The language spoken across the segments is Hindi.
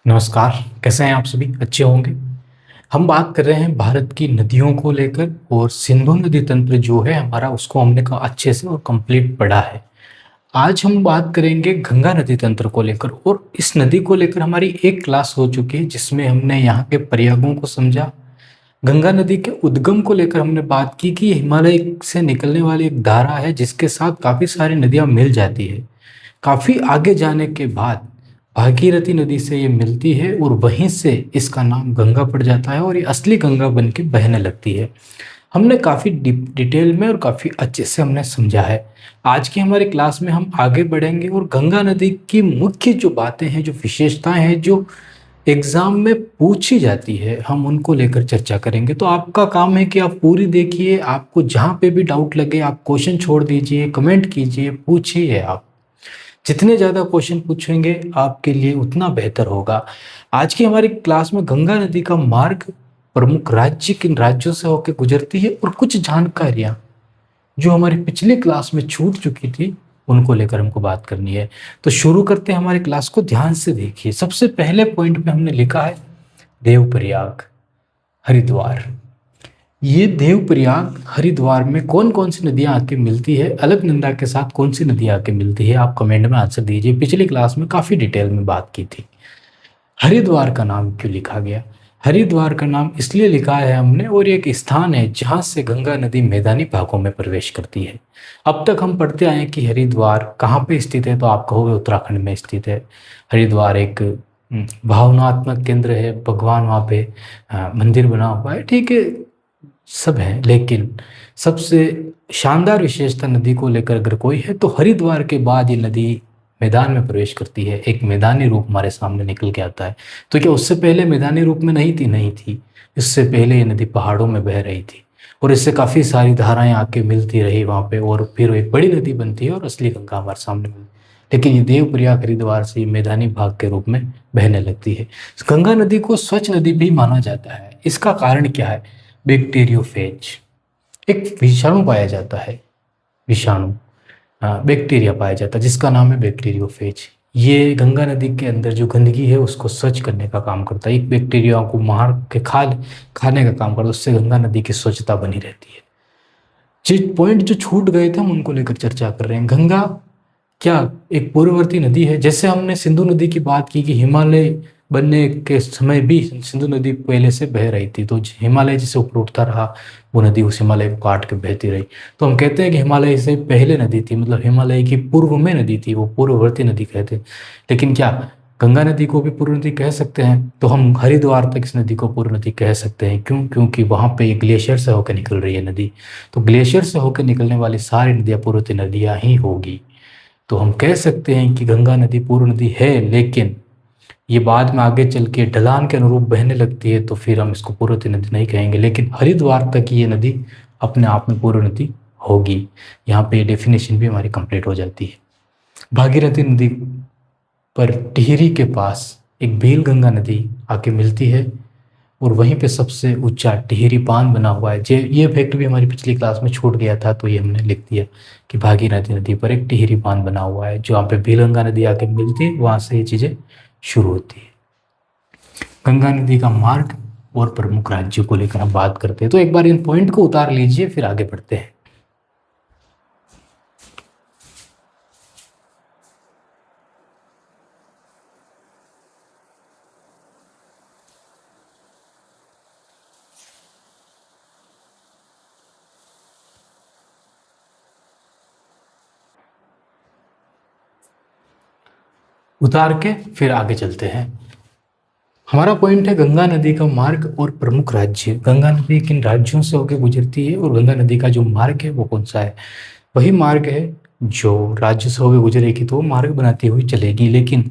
नमस्कार। कैसे हैं आप सभी? अच्छे होंगे। हम बात कर रहे हैं भारत की नदियों को लेकर और सिंधु नदी तंत्र जो है हमारा उसको हमने अच्छे से और कंप्लीट पढ़ा है। आज हम बात करेंगे गंगा नदी तंत्र को लेकर और इस नदी को लेकर हमारी एक क्लास हो चुकी है जिसमें हमने यहाँ के प्रयागों को समझा। गंगा नदी के उद्गम को लेकर हमने बात की कि हिमालय से निकलने वाली एक धारा है जिसके साथ काफ़ी सारी नदियाँ मिल जाती है। काफ़ी आगे जाने के बाद भागीरथी नदी से ये मिलती है और वहीं से इसका नाम गंगा पड़ जाता है और ये असली गंगा बन के बहने लगती है। हमने काफ़ी डिटेल में और काफ़ी अच्छे से हमने समझा है। आज की हमारी क्लास में हम आगे बढ़ेंगे और गंगा नदी की मुख्य जो बातें हैं, जो विशेषताएं हैं, जो एग्ज़ाम में पूछी जाती है, हम उनको लेकर चर्चा करेंगे। तो आपका काम है कि आप पूरी देखिए, आपको जहाँ पे भी डाउट लगे आप क्वेश्चन छोड़ दीजिए, कमेंट कीजिए, पूछिए। आप जितने ज़्यादा क्वेश्चन पूछेंगे आपके लिए उतना बेहतर होगा। आज की हमारी क्लास में गंगा नदी का मार्ग प्रमुख राज्य किन राज्यों से होकर गुजरती है और कुछ जानकारियाँ जो हमारी पिछली क्लास में छूट चुकी थी उनको लेकर हमको बात करनी है। तो शुरू करते हैं हमारी क्लास को। ध्यान से देखिए, सबसे पहले पॉइंट पे हमने लिखा है देवप्रयाग, हरिद्वार। ये देवप्रयाग हरिद्वार में कौन कौन सी नदियां आके मिलती है, अलकनंदा के साथ कौन सी नदियां आके मिलती है, आप कमेंट में आंसर दीजिए। पिछली क्लास में काफ़ी डिटेल में बात की थी। हरिद्वार का नाम क्यों लिखा गया? हरिद्वार का नाम इसलिए लिखा है हमने, और ये एक स्थान है जहाँ से गंगा नदी मैदानी भागों में प्रवेश करती है। अब तक हम पढ़ते आए कि हरिद्वार कहाँ पे स्थित है, तो आप कहोगे उत्तराखंड में स्थित है। हरिद्वार एक भावनात्मक केंद्र है, भगवान वहाँ पे मंदिर बना हुआ है, ठीक है, सब है। लेकिन सबसे शानदार विशेषता नदी को लेकर अगर कोई है तो हरिद्वार के बाद ये नदी मैदान में प्रवेश करती है, एक मैदानी रूप हमारे सामने निकल के आता है। तो क्या उससे पहले मैदानी रूप में नहीं थी? नहीं थी। इससे पहले ये नदी पहाड़ों में बह रही थी और इससे काफ़ी सारी धाराएं आके मिलती रही वहाँ पे, और फिर एक बड़ी नदी बनती है और असली गंगा हमारे सामने मिलती है। लेकिन ये देवप्रयाग हरिद्वार से मैदानी भाग के रूप में बहने लगती है। गंगा नदी को स्वच्छ नदी भी माना जाता है। इसका कारण क्या है? बैक्टीरियोफेज, एक विषाणु पाया जाता है, विषाणु, बैक्टीरिया पाया जाता है जिसका नाम है बैक्टीरियोफेज। ये गंगा नदी के अंदर जो गंदगी है उसको स्वच्छ करने का काम करता है, एक बैक्टीरिया को मार के खाने का काम करता है। उससे गंगा नदी की स्वच्छता बनी रहती है। जिस पॉइंट जो छूट गए थे हम उनको लेकर चर्चा कर रहे हैं। गंगा क्या एक पूर्ववर्ती नदी है? जैसे हमने सिंधु नदी की बात की कि हिमालय बनने के समय भी सिंधु नदी पहले से बह रही थी, तो हिमालय जिसे ऊपर उठता रहा वो नदी उस हिमालय को काट के बहती रही। तो हम कहते हैं कि हिमालय से पहले नदी थी, मतलब हिमालय की पूर्व में नदी थी, वो पूर्ववर्ती नदी कहते हैं। लेकिन क्या गंगा नदी को भी पूर्व नदी कह सकते हैं? तो हम हरिद्वार तक इस नदी को पूर्व नदी कह सकते हैं। क्यों? क्योंकि वहाँ पे ग्लेशियर से होकर निकल रही है नदी। तो ग्लेशियर से होकर निकलने वाली सारी नदियाँ पूर्ववर्ती नदियाँ ही होगी। तो हम कह सकते हैं कि गंगा नदी पूर्व नदी है, लेकिन ये बाद में आगे चल के ढलान के अनुरूप बहने लगती है तो फिर हम इसको पूर्ववर्ती नदी नहीं कहेंगे। लेकिन हरिद्वार तक ये नदी अपने आप में पूर्व नदी होगी। यहाँ पे डेफिनेशन भी हमारी कंप्लीट हो जाती है। भागीरथी नदी पर टिहरी के पास एक भील गंगा नदी आके मिलती है और वहीं पे सबसे ऊंचा टिहरी बांध बना हुआ है। ये फैक्ट भी हमारी पिछली क्लास में छूट गया था, तो ये हमने लिख दिया कि भागीरथी नदी पर एक टिहरी बांध बना हुआ है, जो वहाँ पे भीलगंगा नदी आके मिलती है, वहाँ से ये चीज़ें शुरू होती है। गंगा नदी का मार्ग और प्रमुख राज्यों को लेकर हम बात करते हैं, तो एक बार इन पॉइंट को उतार लीजिए, फिर आगे बढ़ते हैं। उतार के फिर आगे चलते हैं। हमारा पॉइंट है गंगा नदी का मार्ग और प्रमुख राज्य। गंगा नदी किन राज्यों से होकर गुजरती है और गंगा नदी का जो मार्ग है वो कौन सा है? वही मार्ग है जो राज्य से होकर गुजरेगी तो वो मार्ग बनाती हुई चलेगी। लेकिन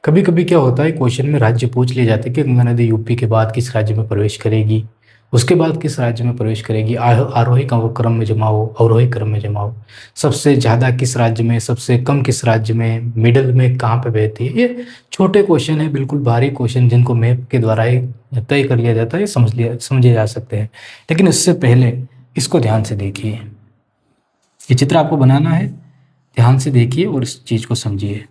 कभी कभी क्या होता है, क्वेश्चन में राज्य पूछ लिए जाते हैं कि गंगा नदी यूपी के बाद किस राज्य में प्रवेश करेगी, उसके बाद किस राज्य में प्रवेश करेगी, आरोही क्रम में जमा हो, अवरोही क्रम में जमा हो, सबसे ज़्यादा किस राज्य में, सबसे कम किस राज्य में, मिडल में कहाँ पे बहती है। ये छोटे क्वेश्चन है, बिल्कुल भारी क्वेश्चन जिनको मैप के द्वारा ही तय कर लिया जाता है, समझे जा सकते हैं। लेकिन इससे पहले इसको ध्यान से देखिए, ये चित्र आपको बनाना है, ध्यान से देखिए और इस चीज़ को समझिए।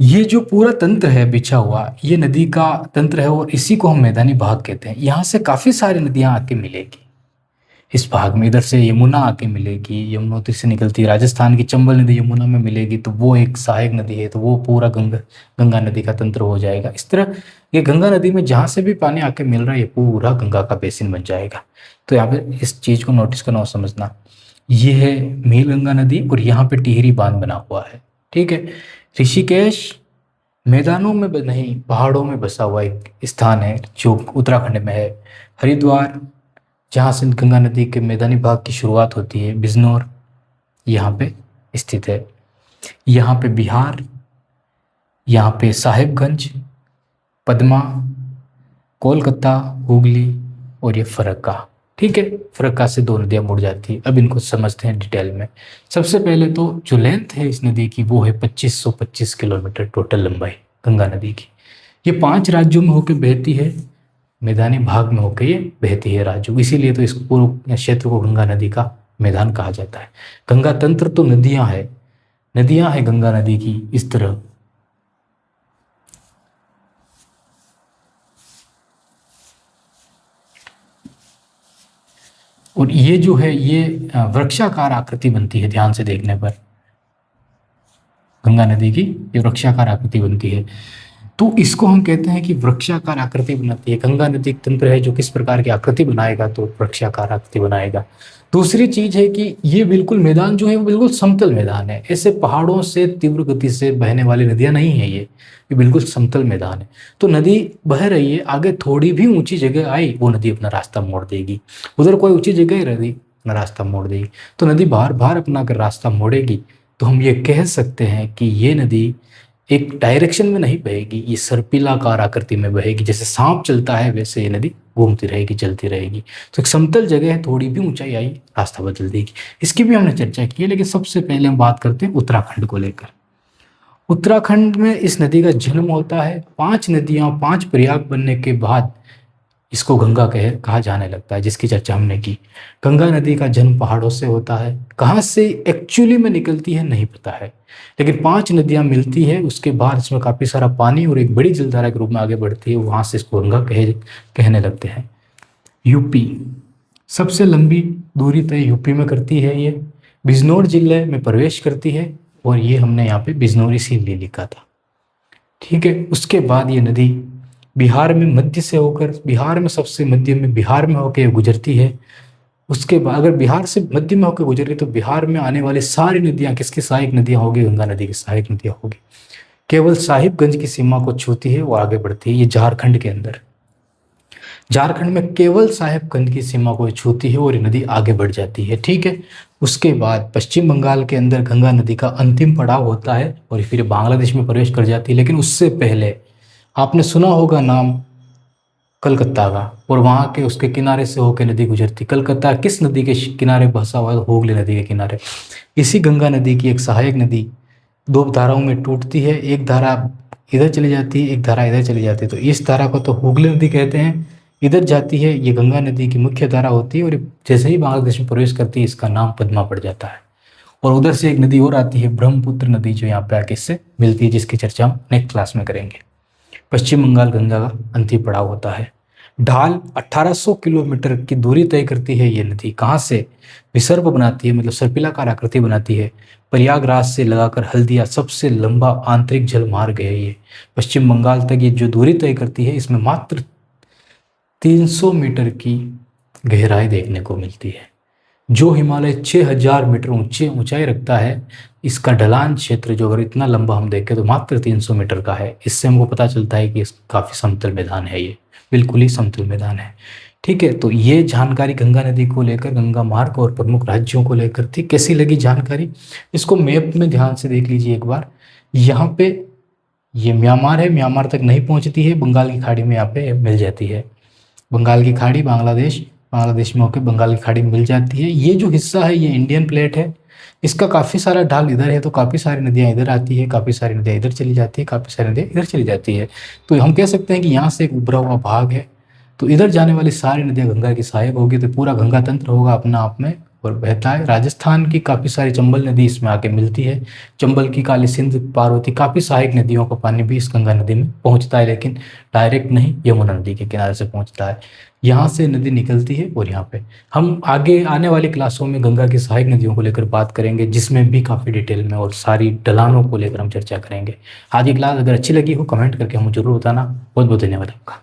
ये जो पूरा तंत्र है बिछा हुआ, ये नदी का तंत्र है और इसी को हम मैदानी भाग कहते हैं। यहाँ से काफ़ी सारी नदियाँ आके मिलेगी इस भाग में। इधर से यमुना आके मिलेगी, यमुनोत्री से निकलती है, राजस्थान की चंबल नदी यमुना में मिलेगी तो वो एक सहायक नदी है, तो वो पूरा गंगा नदी का तंत्र हो जाएगा। इस तरह ये गंगा नदी में जहाँ से भी पानी आके मिल रहा है ये पूरा गंगा का बेसिन बन जाएगा। तो यहाँ पे इस चीज़ को नोटिस करना और समझना, ये है मील गंगा नदी और यहाँ पे टिहरी बांध बना हुआ है। ठीक है, ऋषिकेश मैदानों में नहीं पहाड़ों में बसा हुआ एक स्थान है जो उत्तराखंड में है। हरिद्वार जहाँ से गंगा नदी के मैदानी भाग की शुरुआत होती है, बिजनौर यहाँ पे स्थित है। यहाँ पे बिहार, यहाँ पे साहिबगंज, पद्मा, कोलकाता, हुगली और ये फरक्का। ठीक है, फरक्का से दो नदियाँ मुड़ जाती है। अब इनको समझते हैं डिटेल में। सबसे पहले तो जो लेंथ है इस नदी की वो है 2525 किलोमीटर टोटल लंबाई गंगा नदी की। ये 5 राज्यों में होकर बहती है, मैदानी भाग में होकर ये बहती है राज्यों, इसीलिए तो इस पूरे क्षेत्र को गंगा नदी का मैदान कहा जाता है। गंगा तंत्र तो नदियां हैं गंगा नदी की इस तरह। और ये जो है ये वृक्षाकार आकृति बनती है, ध्यान से देखने पर गंगा नदी की ये वृक्षाकार आकृति बनती है। तो इसको हम कहते हैं कि वृक्षाकार आकृति बनाती है। गंगा नदी एक तंत्र है जो किस प्रकार की आकृति बनाएगा, तो वृक्षाकार आकृति बनाएगा। दूसरी चीज है कि ये बिल्कुल मैदान जो है वो बिल्कुल समतल मैदान है, ऐसे पहाड़ों से तीव्र गति से बहने वाली नदियां नहीं है, ये बिल्कुल समतल मैदान है। तो नदी बह रही है, आगे थोड़ी भी ऊंची जगह आई वो नदी अपना रास्ता मोड़ देगी, उधर कोई ऊंची जगह नदी अपना रास्ता मोड़ देगी। तो नदी बार बार अपना कर रास्ता मोड़ेगी, तो हम ये कह सकते हैं कि ये नदी एक डायरेक्शन में नहीं बहेगी, ये सर्पिलाकार आकृति में बहेगी। जैसे सांप चलता है वैसे ये नदी घूमती रहेगी, चलती रहेगी। तो एक समतल जगह है, थोड़ी भी ऊंचाई आई रास्ता बदल देगी। इसकी भी हमने चर्चा की है, लेकिन सबसे पहले हम बात करते हैं उत्तराखंड को लेकर। उत्तराखंड में इस नदी का जन्म होता है। 5 नदियां 5 प्रयाग बनने के बाद इसको गंगा कहा जाने लगता है, जिसकी चर्चा हमने की। गंगा नदी का जन्म पहाड़ों से होता है, कहाँ से एक्चुअली में निकलती है नहीं पता है, लेकिन 5 नदियां मिलती है, उसके बाद इसमें काफ़ी सारा पानी और एक बड़ी जलधारा के रूप में आगे बढ़ती है, वहाँ से इसको गंगा कहने लगते हैं। यूपी सबसे लंबी दूरी तय यूपी में करती है, ये बिजनौर जिले में प्रवेश करती है, और ये हमने यहाँ पे बिजनौर इसीलिए लिखा था। ठीक है, उसके बाद ये नदी बिहार में मध्य से होकर, बिहार में सबसे मध्य में बिहार में होकर गुजरती है। उसके बाद अगर बिहार से मध्य में होकर गुजर रही तो बिहार में आने वाली सारी नदियां किसकी सहायक नदियां होगी, गंगा नदी की सहायक नदियां होगी। केवल साहिबगंज की सीमा को छूती है वो आगे बढ़ती है, ये झारखंड के अंदर, झारखंड में केवल साहिबगंज की सीमा को छूती है और ये नदी आगे बढ़ जाती है। ठीक है, उसके बाद पश्चिम बंगाल के अंदर गंगा नदी का अंतिम पड़ाव होता है और फिर बांग्लादेश में प्रवेश कर जाती है। लेकिन उससे पहले आपने सुना होगा नाम कलकत्ता का, और वहाँ के उसके किनारे से होकर नदी गुजरती। कलकत्ता किस नदी के किनारे बसा हुआ है, हुगली नदी के किनारे। इसी गंगा नदी की एक सहायक नदी 2 धाराओं में टूटती है, एक धारा इधर चली जाती है, एक धारा इधर चली जाती है। तो इस धारा को तो हुगली नदी कहते हैं, इधर जाती है ये गंगा नदी की मुख्य धारा होती है, और जैसे ही बांग्लादेश में प्रवेश करती है इसका नाम पद्मा पड़ जाता है। और उधर से एक नदी और आती है ब्रह्मपुत्र नदी, जो यहाँ पे आके इससे मिलती है, जिसकी चर्चा हम नेक्स्ट क्लास में करेंगे। पश्चिम बंगाल गंगा का अंतिम पड़ाव होता है। ढाल 1800 किलोमीटर की दूरी तय करती है ये नदी। कहाँ से विसर्प बनाती है, मतलब सर्पिलाकार आकृति बनाती है। प्रयागराज से लगाकर हल्दिया सबसे लंबा आंतरिक जल मार्ग है ये। पश्चिम बंगाल तक ये जो दूरी तय करती है इसमें मात्र 300 मीटर की गहराई देखने को मिलती है। जो हिमालय 6000 मीटर ऊंचाई रखता है, इसका ढलान क्षेत्र जो अगर इतना लंबा हम देखें तो मात्र 300 मीटर का है। इससे हमको पता चलता है कि काफ़ी समतल मैदान है, ये बिल्कुल ही समतल मैदान है। ठीक है, तो ये जानकारी गंगा नदी को लेकर, गंगा मार्ग और प्रमुख राज्यों को लेकर थी। कैसी लगी जानकारी, इसको मैप में ध्यान से देख लीजिए एक बार। यहाँ पे ये म्यांमार है, म्यांमार तक नहीं पहुँचती है, बंगाल की खाड़ी में यहाँ पे मिल जाती है। बंगाल की खाड़ी बांग्लादेश में होकर बंगाल की खाड़ी में मिल जाती है। ये जो हिस्सा है ये इंडियन प्लेट है, इसका काफ़ी सारा ढाल इधर है, तो काफ़ी सारी नदियाँ इधर आती है, काफ़ी सारी नदियाँ इधर चली जाती है, काफ़ी सारी नदियाँ इधर चली जाती है। तो हम कह सकते हैं कि यहाँ से एक उभरा हुआ भाग है, तो इधर जाने वाली सारी नदियाँ गंगा की सहायक होगी, तो पूरा गंगा तंत्र होगा अपना आप में और बहता है। राजस्थान की काफ़ी सारी चंबल नदी इसमें आके मिलती है। चंबल की, काली सिंध, पार्वती, काफ़ी सहायक नदियों का पानी भी इस गंगा नदी में पहुंचता है, लेकिन डायरेक्ट नहीं, यमुना नदी के किनारे से पहुंचता है। यहाँ से नदी निकलती है और यहाँ पे हम आगे आने वाली क्लासों में गंगा की सहायक नदियों को लेकर बात करेंगे, जिसमें भी काफ़ी डिटेल में और सारी ढलानों को लेकर हम चर्चा करेंगे। आज की क्लास अगर अच्छी लगी हो कमेंट करके हमें जरूर बताना। बहुत बहुत धन्यवाद आपका।